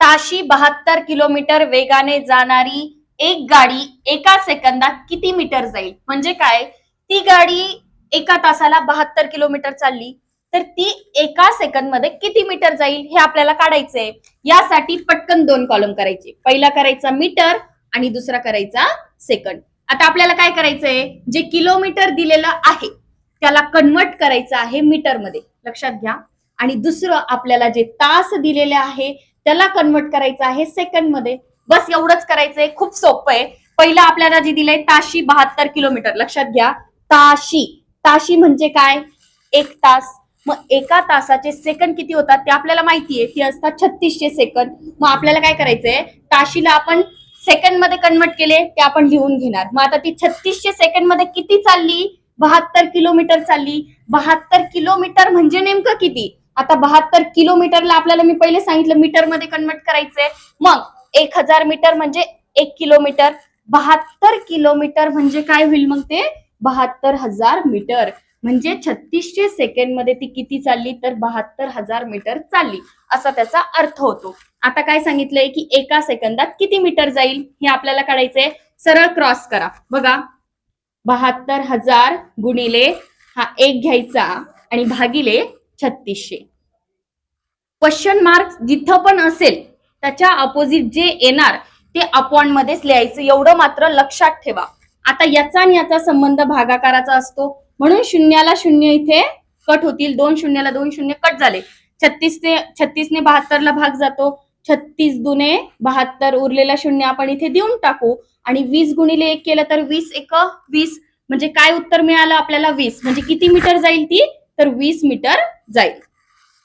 672 kilometre वेगाने जाणारी एक गाडी एका सेकंदात किती मीटर जाईल? म्हणजे काय, ती गाडी एका तासाला 72 किलोमीटर चालली तर ती एका सेकंद मध्ये किती मीटर जाईल हे आपल्याला काढायचंय. यासाठी पटकन 2 कॉलम करायचे. पहिला करायचा मीटर आणि दुसरा करायचा सेकंड. आता आपल्याला काय करायचंय, जे किलोमीटर दिलेलं आहे त्याला कन्वर्ट करायचं आहे मीटर मध्ये, लक्षात घ्या. आणि दुसरं आपल्याला जे तास दिलेले आहे त्याला कन्वर्ट करायचं आहे सेकंड मध्ये. बस एवढंच करायचंय, खूप सोपं आहे. पहिला आपल्याला जे दिलंय ताशी 72 किलोमीटर, लक्षात घ्या. ताशी, ताशी म्हणजे काय, एक तास. मग एका तासाचे सेकंद किती होतात ते आपल्याला माहितीये, ती असतात 3600 सेकंद. मग आपल्याला काय करायचंय, ताशीला आपण सेकंड मध्ये कन्वर्ट केले ते आपण लिहून घेणार. मग आता ती 3600 सेकंड मध्ये किती चालली, 72 किलोमीटर चालली. 72 किलोमीटर म्हणजे नेमकं किती, आता 72 किलोमीटरला आपल्याला मी पहिले सांगितलं मीटर मध्ये कन्वर्ट करायचंय. मग 1000 मीटर म्हणजे 1 किलोमीटर. 72 किलोमीटर म्हणजे काय होईल मग ते 72,000 मीटर. म्हणजे 3600 सेकंड मध्ये ती किती चालली तर 72,000 मीटर चालली, असा त्याचा अर्थ होतो. आता काय सांगितलंय की एका सेकंदात किती मीटर जाईल हे आपल्याला काढायचंय. सरळ क्रॉस करा बघा. 72,000 गुणिले हा 1 घ्यायचा आणि भागिले 3600. क्वेश्चन मार्क जिथं पण असेल त्याच्या अपोजिट जे येणार ते अपॉन मध्येच लिहायचं, एवढं मात्र लक्षात ठेवा. आता याचा आणि याचा संबंध भागाकाराचा असतो म्हणून शून्याला शून्य इथे कट होतील. 2 शून्याला 2 शून्य कट झाले. 36 ने 72 ला भाग जातो. 36 दुने 72, उरलेला शून्य आपण इथे देऊन टाकू आणि 20 गुणिले 1 केलं तर 20 एक 20. म्हणजे काय उत्तर मिळालं आपल्याला 20. म्हणजे किती मीटर जाईल ती तर 20 मीटर जाईल.